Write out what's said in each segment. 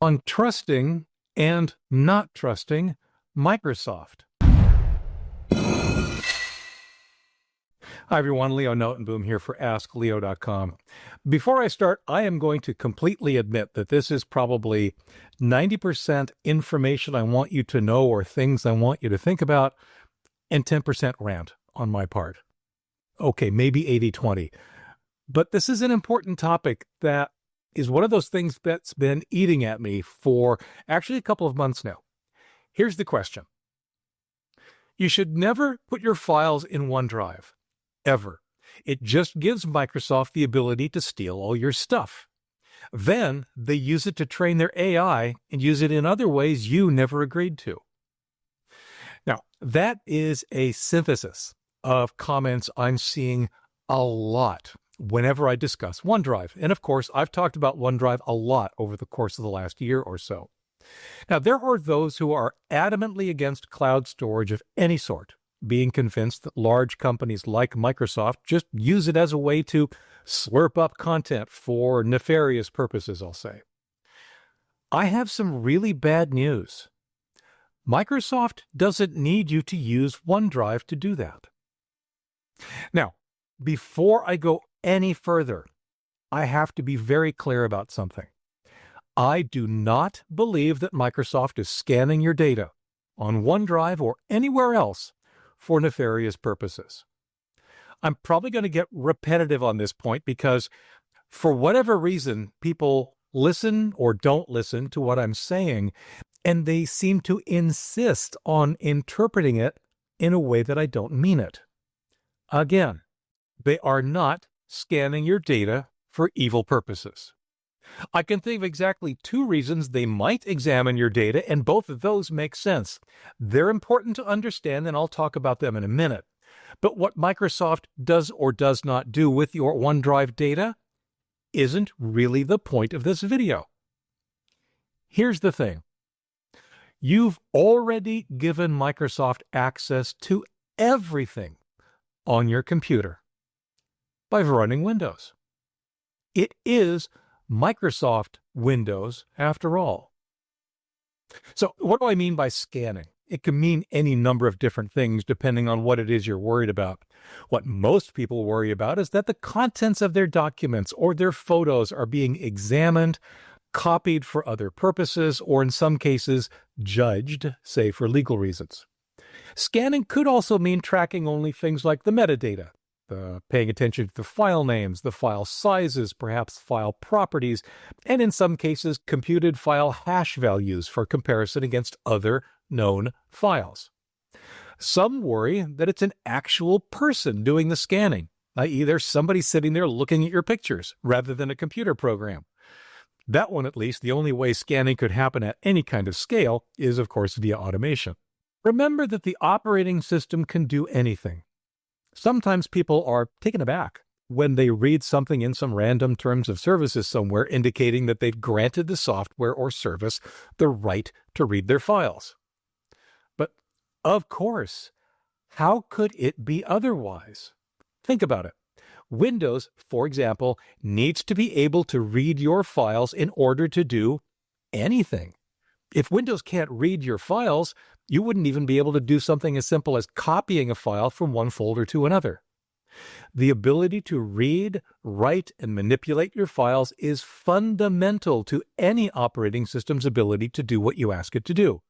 on trusting and not trusting Microsoft. Hi everyone, Leo Notenboom here for askleo.com. Before I start, I am going to completely admit that this is probably 90% information I want you to know or things I want you to think about, and 10% rant on my part. Okay, maybe 80-20. But this is an important topic that is one of those things that's been eating at me for actually a couple of months now. Here's the question. You should never put your files in OneDrive, ever. It just gives Microsoft the ability to steal all your stuff. Then they use it to train their AI and use it in other ways you never agreed to. Now, that is a synthesis of comments I'm seeing a lot whenever I discuss OneDrive. And of course, I've talked about OneDrive a lot over the course of the last year or so. Now, there are those who are adamantly against cloud storage of any sort, being convinced that large companies like Microsoft just use it as a way to slurp up content for nefarious purposes, I'll say. I have some really bad news. Microsoft doesn't need you to use OneDrive to do that. Now, before I go any further, I have to be very clear about something. I do not believe that Microsoft is scanning your data on OneDrive or anywhere else for nefarious purposes. I'm probably going to get repetitive on this point because for whatever reason, people listen or don't listen to what I'm saying, and they seem to insist on interpreting it in a way that I don't mean it. Again, they are not scanning your data for evil purposes. I can think of exactly two reasons they might examine your data, and both of those make sense. They're important to understand, and I'll talk about them in a minute. But what Microsoft does or does not do with your OneDrive data isn't really the point of this video. Here's the thing. You've already given Microsoft access to everything on your computer by running Windows. It is Microsoft Windows after all. So what do I mean by scanning? It can mean any number of different things depending on what it is you're worried about. What most people worry about is that the contents of their documents or their photos are being examined, copied for other purposes, or in some cases, judged, say for legal reasons. Scanning could also mean tracking only things like the metadata, paying attention to the file names, the file sizes, perhaps file properties, and in some cases, computed file hash values for comparison against other known files. Some worry that it's an actual person doing the scanning, i.e. there's somebody sitting there looking at your pictures rather than a computer program. That one, at least, the only way scanning could happen at any kind of scale is, of course, via automation. Remember that the operating system can do anything. Sometimes people are taken aback when they read something in some random terms of services somewhere indicating that they've granted the software or service the right to read their files. But, of course, how could it be otherwise? Think about it. Windows, for example, needs to be able to read your files in order to do anything. If Windows can't read your files, you wouldn't even be able to do something as simple as copying a file from one folder to another. The ability to read, write, and manipulate your files is fundamental to any operating system's ability to do what you ask it to do.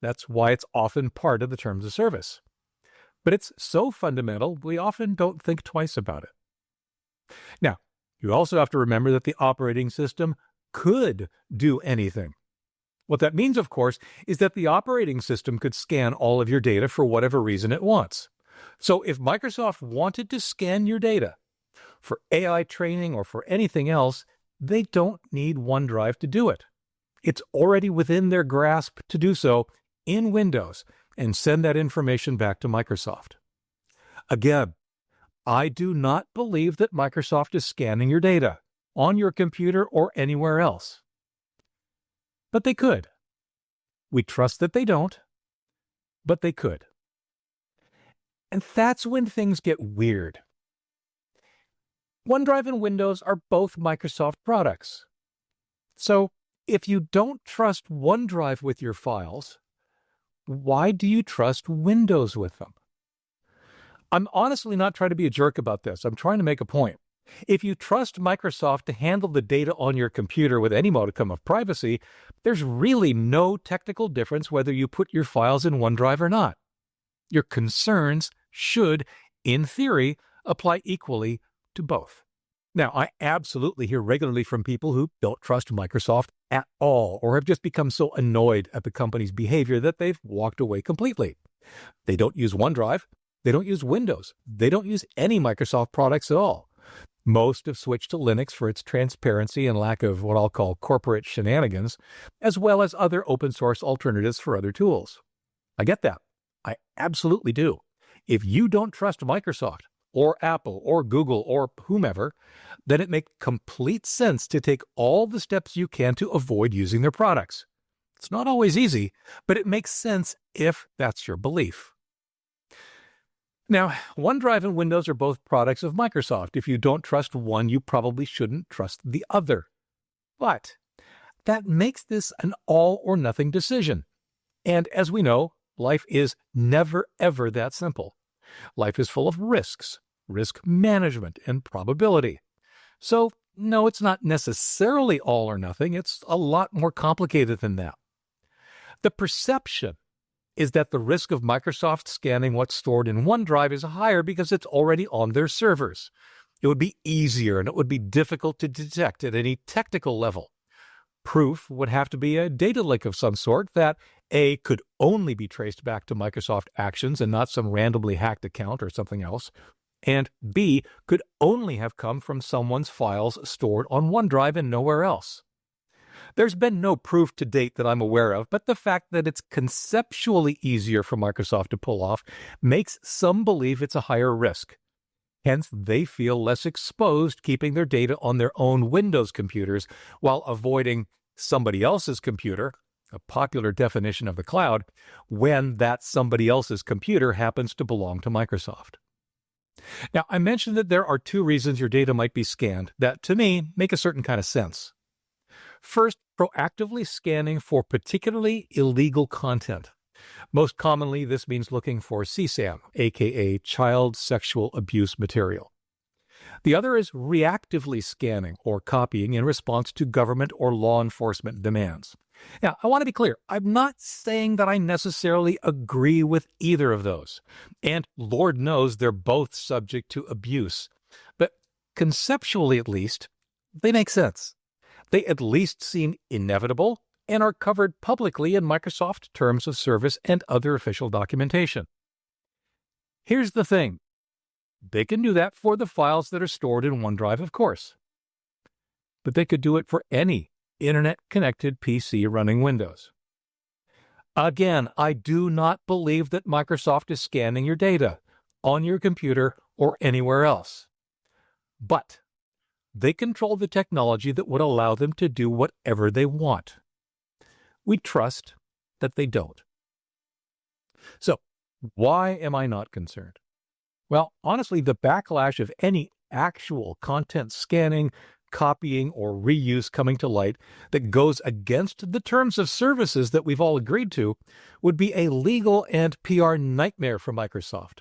That's why it's often part of the terms of service. But it's so fundamental, we often don't think twice about it. Now, you also have to remember that the operating system could do anything. What that means, of course, is that the operating system could scan all of your data for whatever reason it wants. So if Microsoft wanted to scan your data for AI training or for anything else, they don't need OneDrive to do it. It's already within their grasp to do so in Windows and send that information back to Microsoft. Again, I do not believe that Microsoft is scanning your data on your computer or anywhere else. But they could. We trust that they don't, but they could. And that's when things get weird. OneDrive and Windows are both Microsoft products. So if you don't trust OneDrive with your files, why do you trust Windows with them? I'm honestly not trying to be a jerk about this. I'm trying to make a point. If you trust Microsoft to handle the data on your computer with any modicum of privacy, there's really no technical difference whether you put your files in OneDrive or not. Your concerns should, in theory, apply equally to both. Now, I absolutely hear regularly from people who don't trust Microsoft at all or have just become so annoyed at the company's behavior that they've walked away completely. They don't use OneDrive. They don't use Windows. They don't use any Microsoft products at all. Most have switched to Linux for its transparency and lack of what I'll call corporate shenanigans, as well as other open source alternatives for other tools. I get that. I absolutely do. If you don't trust Microsoft, or Apple, or Google, or whomever, then it makes complete sense to take all the steps you can to avoid using their products. It's not always easy, but it makes sense if that's your belief. Now, OneDrive and Windows are both products of Microsoft. If you don't trust one, you probably shouldn't trust the other. But that makes this an all-or-nothing decision. And as we know, life is never, ever that simple. Life is full of risks, risk management, and probability. So, no, it's not necessarily all or nothing. It's a lot more complicated than that. The perception is that the risk of Microsoft scanning what's stored in OneDrive is higher because it's already on their servers. It would be easier and it would be difficult to detect at any technical level. Proof would have to be a data link of some sort that A, could only be traced back to Microsoft Actions and not some randomly hacked account or something else, and B, could only have come from someone's files stored on OneDrive and nowhere else. There's been no proof to date that I'm aware of, but the fact that it's conceptually easier for Microsoft to pull off makes some believe it's a higher risk. Hence, they feel less exposed keeping their data on their own Windows computers while avoiding somebody else's computer, a popular definition of the cloud, when that somebody else's computer happens to belong to Microsoft. Now, I mentioned that there are two reasons your data might be scanned that, to me, make a certain kind of sense. First, proactively scanning for particularly illegal content. Most commonly, this means looking for CSAM, aka child sexual abuse material. The other is reactively scanning or copying in response to government or law enforcement demands. Now, I want to be clear. I'm not saying that I necessarily agree with either of those. And Lord knows they're both subject to abuse. But conceptually, at least, they make sense. They at least seem inevitable and are covered publicly in Microsoft Terms of Service and other official documentation. Here's the thing. They can do that for the files that are stored in OneDrive, of course. But they could do it for any internet-connected PC running Windows. Again, I do not believe that Microsoft is scanning your data on your computer or anywhere else. But they control the technology that would allow them to do whatever they want. We trust that they don't. So, why am I not concerned? Well, honestly, the backlash of any actual content scanning, copying, or reuse coming to light that goes against the terms of services that we've all agreed to would be a legal and PR nightmare for Microsoft.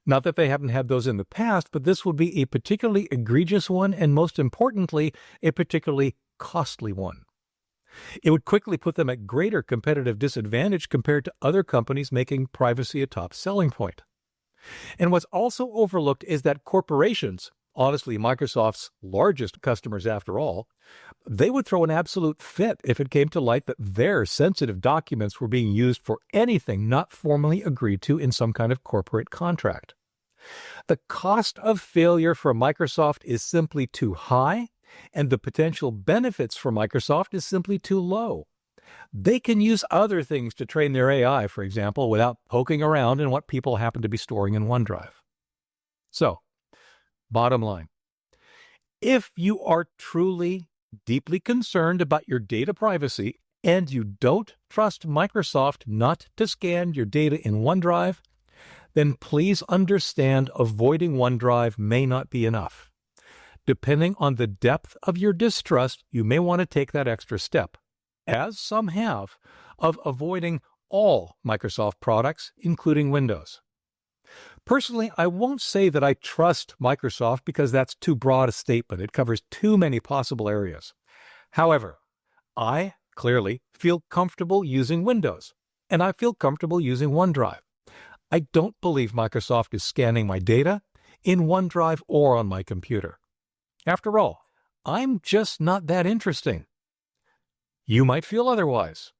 Not that they haven't had those in the past, but this would be a particularly egregious one and, most importantly, a particularly costly one. It would quickly put them at greater competitive disadvantage compared to other companies making privacy a top selling point. And what's also overlooked is that corporations, honestly Microsoft's largest customers after all, they would throw an absolute fit if it came to light that their sensitive documents were being used for anything not formally agreed to in some kind of corporate contract. The cost of failure for Microsoft is simply too high, and the potential benefits for Microsoft is simply too low. They can use other things to train their AI, for example, without poking around in what people happen to be storing in OneDrive. So, bottom line, if you are truly deeply concerned about your data privacy and you don't trust Microsoft not to scan your data in OneDrive, then please understand avoiding OneDrive may not be enough. Depending on the depth of your distrust, you may want to take that extra step. as some have, of avoiding all Microsoft products, including Windows. Personally, I won't say that I trust Microsoft because that's too broad a statement. It covers too many possible areas. However, I clearly feel comfortable using Windows, and I feel comfortable using OneDrive. I don't believe Microsoft is scanning my data in OneDrive or on my computer. After all, I'm just not that interesting. You might feel otherwise.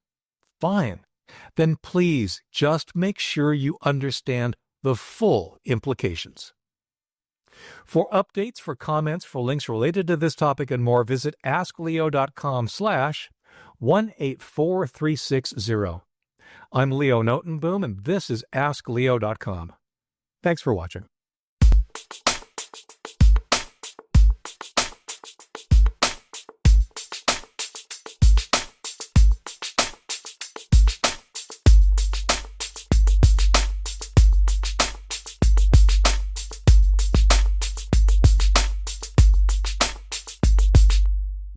Fine. Then please just make sure you understand the full implications. For updates, for comments, for links related to this topic and more, visit askleo.com/184360. I'm Leo Notenboom, and this is askleo.com. Thanks for watching.